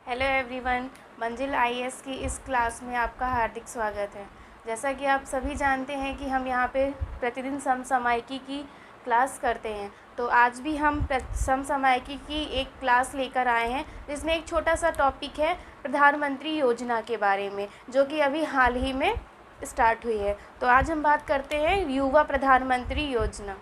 Hello everyone, मंजिल IAS की इस क्लास में आपका हार्दिक स्वागत है। जैसा कि आप सभी जानते हैं कि हम यहाँ पे प्रतिदिन समसामयिकी की क्लास करते हैं, तो आज भी हम समसामयिकी की एक क्लास लेकर आए हैं जिसमें एक छोटा सा टॉपिक है प्रधानमंत्री योजना के बारे में, जो कि अभी हाल ही में स्टार्ट हुई है। तो आज हम बात करते हैं युवा प्रधानमंत्री योजना।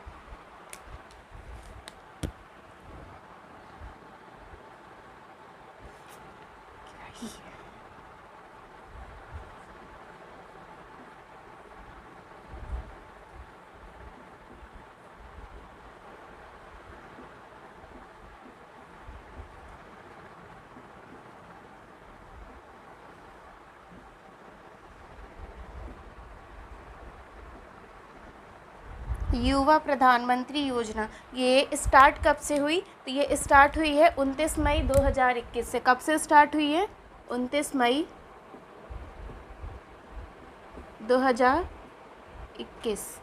युवा प्रधानमंत्री योजना ये स्टार्ट कब से हुई? तो ये स्टार्ट हुई है 29 मई 2021 से। कब से स्टार्ट हुई है? 29 मई 2021।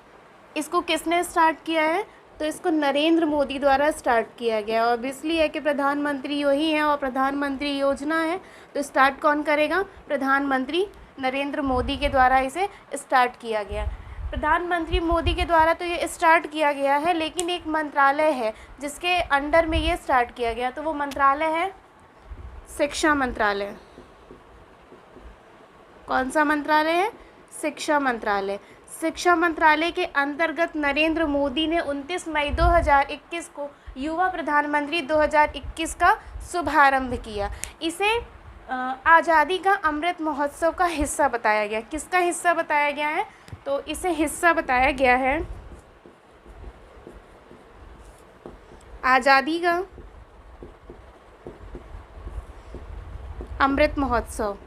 इसको किसने स्टार्ट किया है? तो इसको नरेंद्र मोदी द्वारा स्टार्ट किया गया। ऑब्वियसली है कि प्रधानमंत्री वही है और प्रधानमंत्री योजना है, तो स्टार्ट कौन करेगा? प्रधानमंत्री नरेंद्र मोदी के द्वारा इसे स्टार्ट किया गया। प्रधानमंत्री मोदी के द्वारा तो ये स्टार्ट किया गया है, लेकिन एक मंत्रालय है जिसके अंडर में ये स्टार्ट किया गया, तो वो मंत्रालय है शिक्षा मंत्रालय। कौन सा मंत्रालय है? शिक्षा मंत्रालय। शिक्षा मंत्रालय के अंतर्गत नरेंद्र मोदी ने 29 मई 2021 को युवा प्रधानमंत्री 2021 का शुभारंभ किया। इसे आज़ादी का अमृत महोत्सव का हिस्सा बताया गया। किसका हिस्सा बताया गया है? तो इसे हिस्सा बताया गया है आज़ादी का अमृत महोत्सव।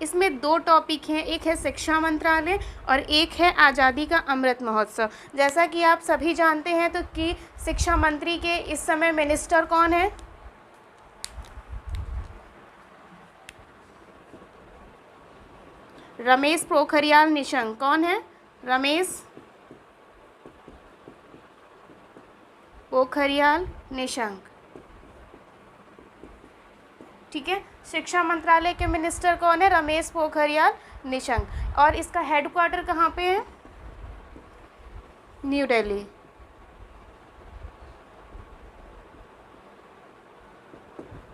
इसमें दो टॉपिक हैं, एक है शिक्षा मंत्रालय और एक है आज़ादी का अमृत महोत्सव। जैसा कि आप सभी जानते हैं तो कि शिक्षा मंत्री के इस समय मिनिस्टर कौन है? रमेश पोखरियाल निशंक। कौन है? रमेश पोखरियाल निशंक। ठीक है, शिक्षा मंत्रालय के मिनिस्टर कौन है? रमेश पोखरियाल निशंक। और इसका हेडक्वार्टर कहाँ पे है? न्यू दिल्ली।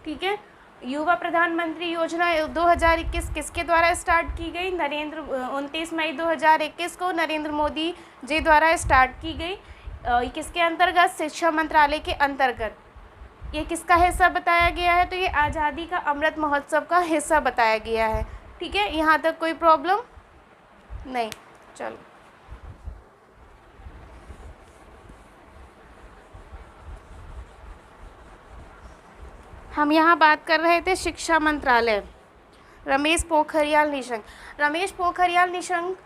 ठीक है, युवा प्रधानमंत्री योजना 2021 किसके द्वारा स्टार्ट की गई? 29 मई 2021 को नरेंद्र मोदी जी द्वारा स्टार्ट की गई। किसके अंतर्गत? शिक्षा मंत्रालय के अंतर्गत। ये किसका हिस्सा बताया गया है? तो ये आज़ादी का अमृत महोत्सव का हिस्सा बताया गया है। ठीक है, यहाँ तक कोई प्रॉब्लम नहीं। चलो, हम यहाँ बात कर रहे थे शिक्षा मंत्रालय, रमेश पोखरियाल निशंक। रमेश पोखरियाल निशंक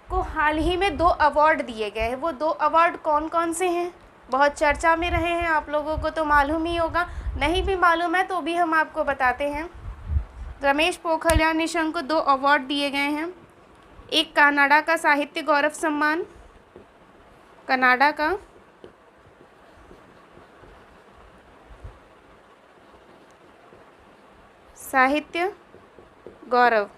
को हाल ही में 2 अवार्ड दिए गए हैं। वो 2 अवार्ड कौन कौन से हैं? बहुत चर्चा में रहे हैं, आप लोगों को तो मालूम ही होगा, नहीं भी मालूम है तो भी हम आपको बताते हैं। रमेश पोखरियाल निशंक को 2 अवार्ड दिए गए हैं। एक कनाडा का साहित्य गौरव सम्मान, कनाडा का साहित्य गौरव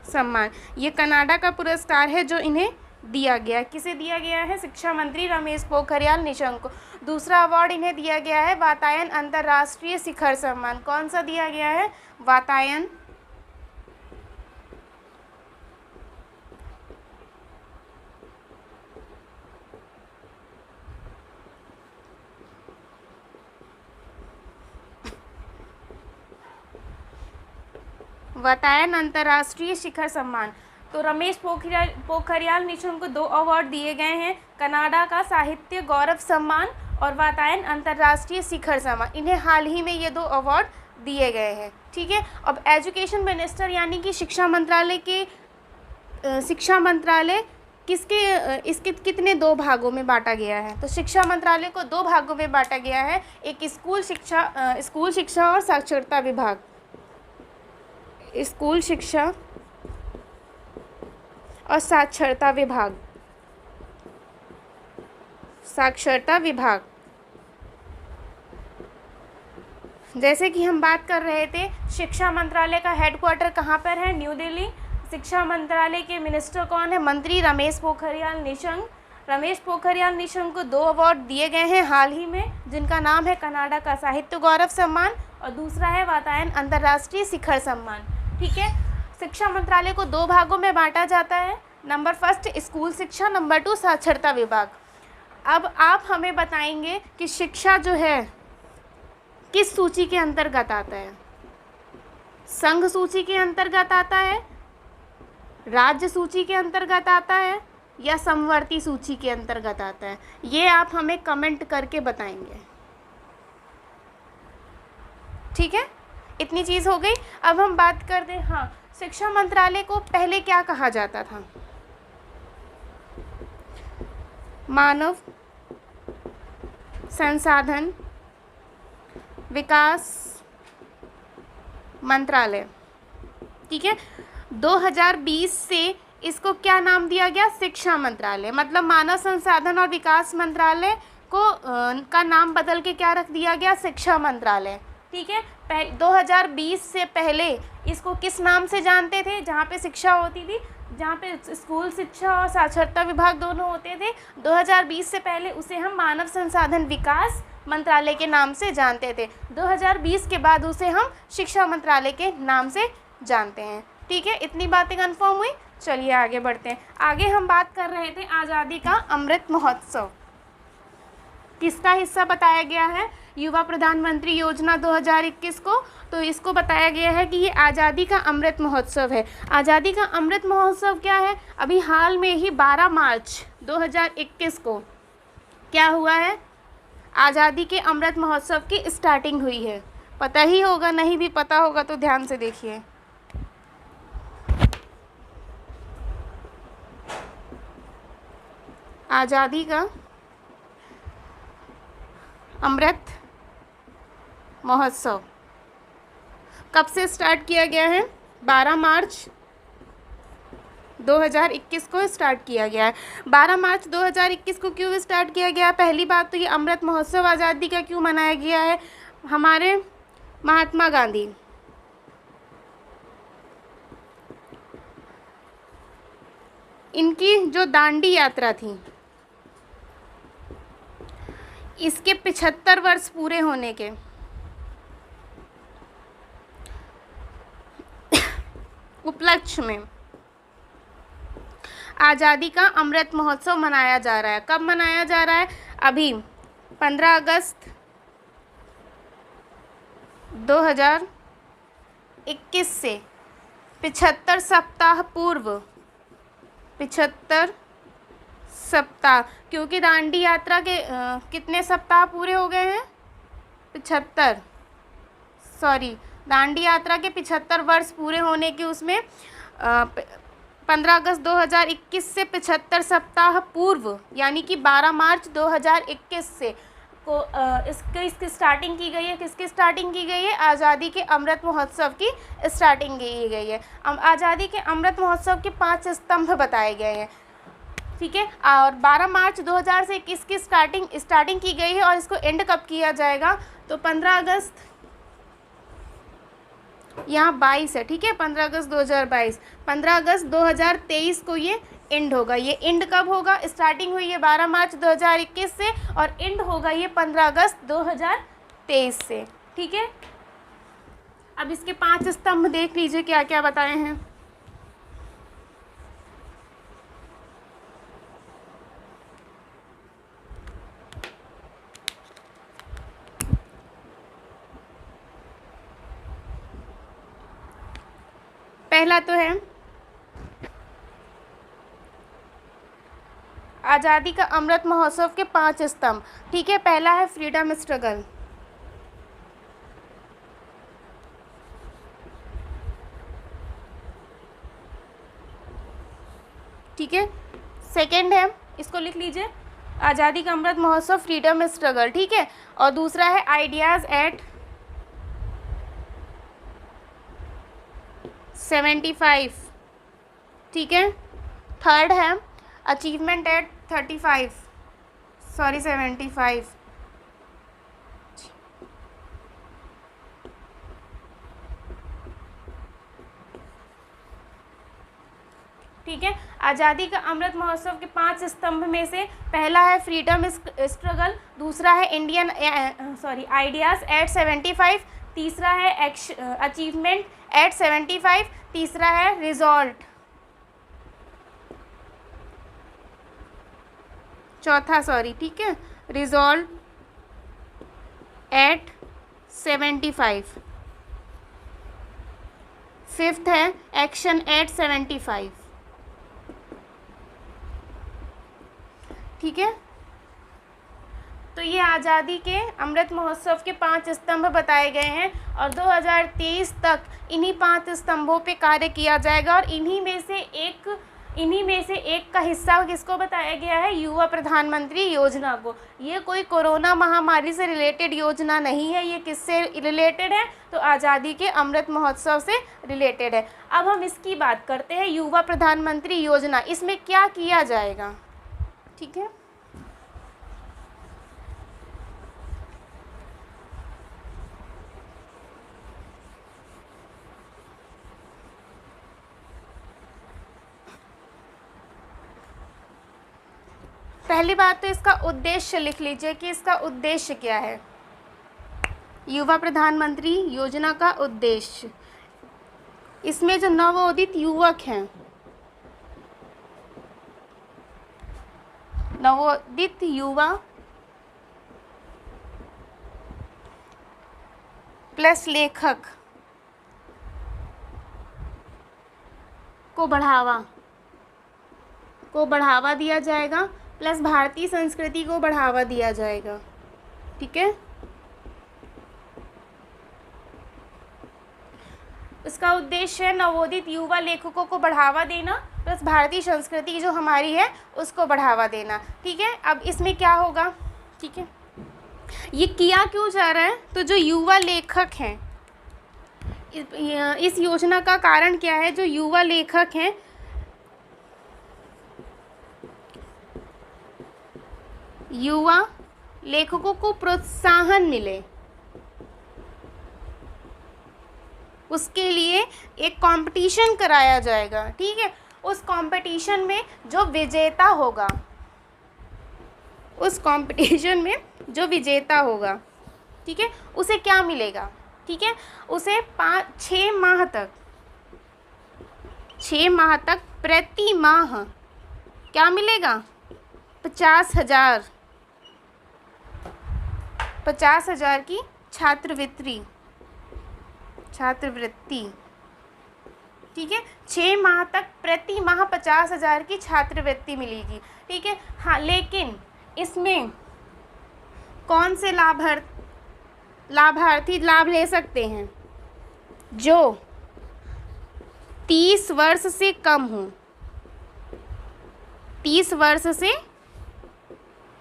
सम्मान, ये कनाडा का पुरस्कार है जो इन्हें दिया गया। किसे दिया गया है? शिक्षा मंत्री रमेश पोखरियाल निशंक को। दूसरा अवार्ड इन्हें दिया गया है वातायन अंतर्राष्ट्रीय शिखर सम्मान। कौन सा दिया गया है? वातायन वातायन अंतर्राष्ट्रीय शिखर सम्मान। तो रमेश पोखरियाल निशंक को 2 अवार्ड दिए गए हैं, कनाडा का साहित्य गौरव सम्मान और वातायन अंतर्राष्ट्रीय शिखर सम्मान। इन्हें हाल ही में ये 2 अवार्ड दिए गए हैं। ठीक है, अब एजुकेशन मिनिस्टर यानी कि शिक्षा मंत्रालय किसके इसके कितने 2 भागों में बांटा गया है? तो शिक्षा मंत्रालय को 2 भागों में बांटा गया है। एक स्कूल शिक्षा और साक्षरता विभाग। स्कूल शिक्षा और साक्षरता विभाग। साक्षरता विभाग। जैसे कि हम बात कर रहे थे, शिक्षा मंत्रालय का हेडक्वार्टर कहाँ पर है? न्यू दिल्ली। शिक्षा मंत्रालय के मिनिस्टर कौन है? मंत्री रमेश पोखरियाल निशंक। रमेश पोखरियाल निशंक को 2 अवार्ड दिए गए हैं हाल ही में, जिनका नाम है कनाडा का साहित्य गौरव सम्मान और दूसरा है वातायन अंतर्राष्ट्रीय शिखर सम्मान। ठीक है, शिक्षा मंत्रालय को 2 भागों में बांटा जाता है। नंबर 1 स्कूल शिक्षा, नंबर 2 साक्षरता विभाग। अब आप हमें बताएंगे कि शिक्षा जो है किस सूची के अंतर्गत आता है? संघ सूची के अंतर्गत आता है, राज्य सूची के अंतर्गत आता है या समवर्ती सूची के अंतर्गत आता है? ये आप हमें कमेंट करके बताएंगे। ठीक है, इतनी चीज़ हो गई। अब हम बात करते हैं, हाँ, शिक्षा मंत्रालय को पहले क्या कहा जाता था? मानव संसाधन विकास मंत्रालय। ठीक है, 2020 से इसको क्या नाम दिया गया? शिक्षा मंत्रालय। मतलब मानव संसाधन और विकास मंत्रालय को का नाम बदल के क्या रख दिया गया? शिक्षा मंत्रालय। ठीक है, 2020 से पहले इसको किस नाम से जानते थे? जहाँ पे शिक्षा होती थी, जहाँ पे स्कूल शिक्षा और साक्षरता विभाग दोनों होते थे, 2020 से पहले उसे हम मानव संसाधन विकास मंत्रालय के नाम से जानते थे। 2020 के बाद उसे हम शिक्षा मंत्रालय के नाम से जानते हैं। ठीक है, इतनी बातें कन्फर्म हुई। चलिए आगे बढ़ते हैं। आगे हम बात कर रहे थे आज़ादी का अमृत महोत्सव। किसका हिस्सा बताया गया है? युवा प्रधानमंत्री योजना 2021 को। तो इसको बताया गया है कि ये आज़ादी का अमृत महोत्सव है। आज़ादी का अमृत महोत्सव क्या है? अभी हाल में ही 12 मार्च 2021 को क्या हुआ है? आज़ादी के अमृत महोत्सव की स्टार्टिंग हुई है। पता ही होगा, नहीं भी पता होगा तो ध्यान से देखिए। आज़ादी का अमृत महोत्सव कब से स्टार्ट किया गया है? 12 मार्च 2021 को स्टार्ट किया गया है। 12 मार्च 2021 को क्यों स्टार्ट किया गया? पहली बात तो ये अमृत महोत्सव आज़ादी का क्यों मनाया गया है? हमारे महात्मा गांधी इनकी जो दांडी यात्रा थी, इसके 75 वर्ष पूरे होने के उपलक्ष्य में आज़ादी का अमृत महोत्सव मनाया जा रहा है। कब मनाया जा रहा है? अभी 15 अगस्त 2021 से 75 सप्ताह पूर्व, 75 सप्ताह, क्योंकि दांडी यात्रा के कितने सप्ताह पूरे हो गए हैं? 75, सॉरी, दांडी यात्रा के 75 वर्ष पूरे होने के उसमें 15 अगस्त 2021 से 75 सप्ताह पूर्व, यानी कि 12 मार्च 2021 से को इसकी स्टार्टिंग की गई है। किसकी स्टार्टिंग की गई है? आज़ादी के अमृत महोत्सव की स्टार्टिंग की गई है। आज़ादी के अमृत महोत्सव के 5 स्तंभ बताए गए हैं। ठीक है, और 12 मार्च 2021 की स्टार्टिंग की गई है और इसको एंड कब किया जाएगा? तो 15 अगस्त, यहाँ 22 है। ठीक है, 15 अगस्त 2022, 15 अगस्त 2023 को ये एंड होगा। ये एंड कब होगा? स्टार्टिंग हुई है 12 मार्च 2021 से और एंड होगा ये 15 अगस्त 2023 से। ठीक है, अब इसके 5 स्तंभ देख लीजिए क्या क्या बताए हैं। पहला तो है आज़ादी का अमृत महोत्सव के 5 स्तंभ। ठीक है, पहला है फ्रीडम स्ट्रगल। ठीक है, सेकंड है, इसको लिख लीजिए, आज़ादी का अमृत महोत्सव फ्रीडम स्ट्रगल। ठीक है, और दूसरा है आइडियाज़ एट 75। ठीक है, थर्ड है अचीवमेंट एट 35 सॉरी 75। ठीक है। आज़ादी का अमृत महोत्सव के 5 स्तंभ में से पहला है फ्रीडम स्ट्रगल, दूसरा है इंडियन आइडियाज़ एट 75, तीसरा है अचीवमेंट एट 75, तीसरा है रिजॉल्ट, चौथा ठीक है, रिजॉल्ट एट 75, फिफ्थ है एक्शन एट 75। ठीक है। तो ये आज़ादी के अमृत महोत्सव के 5 स्तंभ बताए गए हैं और 2023 तक इन्हीं 5 स्तंभों पे कार्य किया जाएगा और इन्हीं में से एक का हिस्सा किसको बताया गया है, युवा प्रधानमंत्री योजना को। ये कोई कोरोना महामारी से रिलेटेड योजना नहीं है, ये किससे रिलेटेड है, तो आज़ादी के अमृत महोत्सव से रिलेटेड है। अब हम इसकी बात करते हैं, युवा प्रधानमंत्री योजना, इसमें क्या किया जाएगा। ठीक है। पहली बात तो इसका उद्देश्य लिख लीजिए कि इसका उद्देश्य क्या है। युवा प्रधानमंत्री योजना का उद्देश्य, इसमें जो नवोदित युवक हैं, नवोदित युवा प्लस लेखक को बढ़ावा दिया जाएगा, प्लस भारतीय संस्कृति को बढ़ावा दिया जाएगा। ठीक है। उसका उद्देश्य है नवोदित युवा लेखकों को बढ़ावा देना, प्लस भारतीय संस्कृति जो हमारी है उसको बढ़ावा देना। ठीक है। अब इसमें क्या होगा, ठीक है, ये किया क्यों जा रहा है, तो जो युवा लेखक हैं, इस योजना का कारण क्या है, जो युवा लेखक हैं युवा लेखकों को प्रोत्साहन मिले, उसके लिए एक कंपटीशन कराया जाएगा। ठीक है। उस कंपटीशन में जो विजेता होगा, ठीक है, उसे क्या मिलेगा, ठीक है, उसे 6 माह तक प्रति माह क्या मिलेगा, 50,000 की छात्रवृत्ति। ठीक है। 6 माह तक प्रति माह 50,000 की छात्रवृत्ति मिलेगी। ठीक है। हाँ, लेकिन इसमें कौन से लाभार्थी लाभ ले सकते हैं, जो 30 वर्ष से कम हो, 30 वर्ष से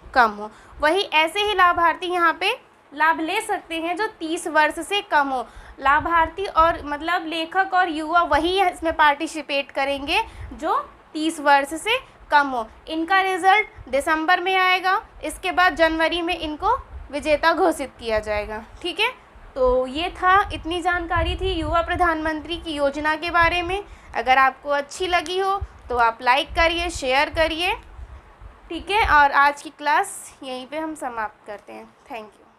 कम हो। वही ऐसे ही लाभार्थी यहाँ पे लाभ ले सकते हैं जो 30 वर्ष से कम हो। लाभार्थी और मतलब लेखक और युवा वही इसमें पार्टिसिपेट करेंगे जो 30 वर्ष से कम हो। इनका रिज़ल्ट दिसंबर में आएगा, इसके बाद जनवरी में इनको विजेता घोषित किया जाएगा। ठीक है। तो ये था, इतनी जानकारी थी युवा प्रधानमंत्री की योजना के बारे में। अगर आपको अच्छी लगी हो तो आप लाइक करिए, शेयर करिए। ठीक है। और आज की क्लास यहीं पे हम समाप्त करते हैं। Thank you.